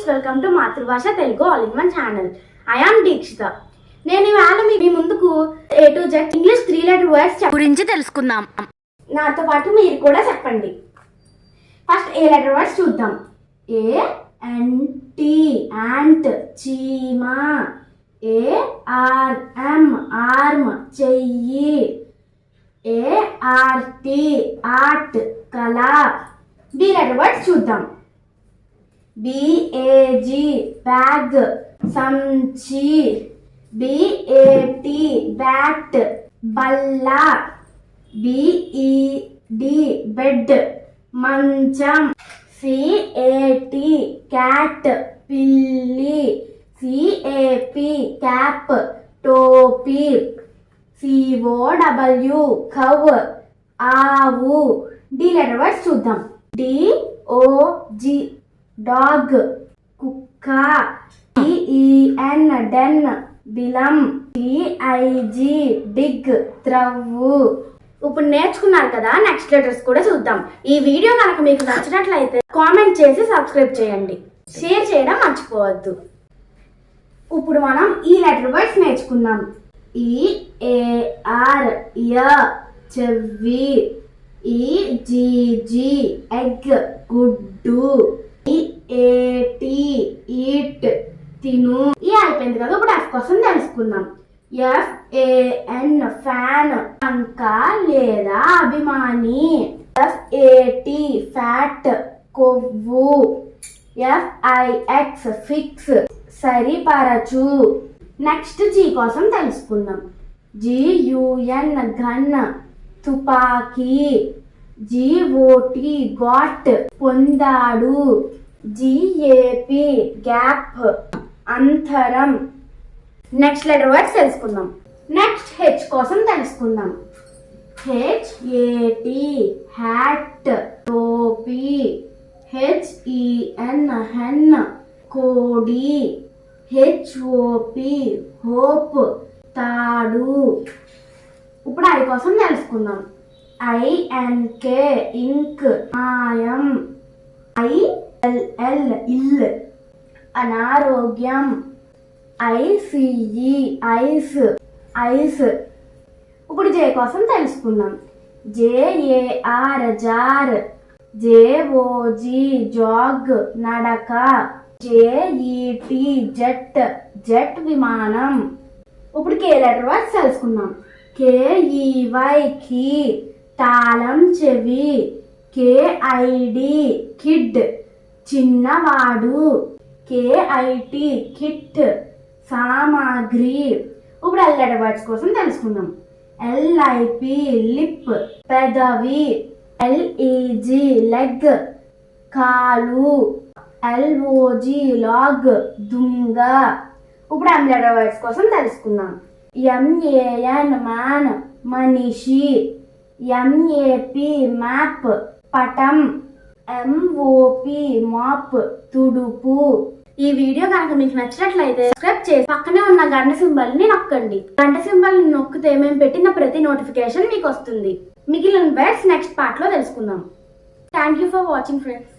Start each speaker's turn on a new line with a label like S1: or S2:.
S1: Friends, welcome to మాతృభాష Telugu all in one channel. I am Dikshita. నేను ఇవాళ మీ ముందుకు A to Z English 3 letter words గురించి తెలుసుకుందాం. నాతో పాటు మీరు కూడా చెప్పండి. ఫస్ట్ ఏ లెటర్ వర్డ్స్ చూద్దాం. A N T ant చీమ. A R M arm చెయ్యి. A R T art కళ. B లెటర్ వర్డ్స్ చూద్దాం. BAG bag సంచి. BAT bat బల్ల. BED bed మంచం. CAT cat పిల్లి. CAP cap టోపీ. COW cow ఆవు. D లెటర్ వర్డ్స్ చూద్దాం. DOG డాగ్ కుక్క. DEN డెన్ బిలం. TIG డిగ్ త్రవ్వు. ఇప్పుడు నేర్చుకున్నారు కదా, నెక్స్ట్ లెటర్స్ కూడా చూద్దాం. ఈ వీడియో కనుక మీకు నచ్చినట్లయితే కామెంట్ చేసి సబ్స్క్రైబ్ చేయండి, షేర్ చేయడం మర్చిపోవద్దు. ఇప్పుడు మనం ఈ లెటర్ వర్డ్స్ నేర్చుకుందాం. EAR ఇయర్ చెవి. EGG ఎగ్ గుడ్డు. EAT ఈట్ తిను. ఈ అయిపోయింది కదా, ఇప్పుడు F కోసం తెలుసుకుందాం. FAN ఫ్యాన్ అంక లేదా అభిమాని. FAT ఫ్యాట్ కొవ్వు. FIX ఫిక్స్ సరిపరచు. నెక్స్ట్ G కోసం తెలుసుకుందాం. GUN గన్ తుపాకీ. GOT గాట్ పొందాడు. GAP గ్యాప్ అంతరం. నెక్స్ట్ లెటర్ వర్డ్స్ తెలుసుకుందాం. నెక్స్ట్ H కోసం తెలుసుకుందాం. HAT హ్యాట్ టోపీ. HEN హెన్ కోడి. HOP హోప్ తాడు. ఇప్పుడు I కోసం తెలుసుకుందాం. INK ఇంక్ మాయం. ILL ఇల్ అనారోగ్యం. ICE ice ice. ఇప్పుడు J కోసం తెలుసుకుందాం. JAR jar. JOG జాగ్ నడక. JET జెట్ జెట్ విమానం. ఇప్పుడు K లెటర్ వర్డ్స్ తెలుసుకుందాం. KEY కీ తాళం చెవి. KID కిడ్ చిన్నవాడు. KIT కిట్ సామాగ్రి. ఇప్పుడు L లెటర్ వర్డ్స్ కోసం తెలుసుకుందాం. LIP లిప్ పెదవి. LEG లెగ్ కాలు. LOG లాగ్ దుంగ. ఇప్పుడు M లెటర్ వర్డ్స్ కోసం తెలుసుకుందాం. MAN మ్యాన్ మనిషి. MAP మ్యాప్ పటం. MOP మాప్ తుడుపు. ఈ వీడియో కనుక మీకు నచ్చినట్లయితే సబ్స్క్రైబ్ చేసి పక్కనే ఉన్న గంట సింబల్ ని నొక్కండి. గంట సింబల్ నొక్కితే మేము పెట్టిన ప్రతి నోటిఫికేషన్ మీకు వస్తుంది. మిగిలిన వర్డ్స్ నెక్స్ట్ పార్ట్ లో తెలుసుకుందాం. Thank you for watching friends.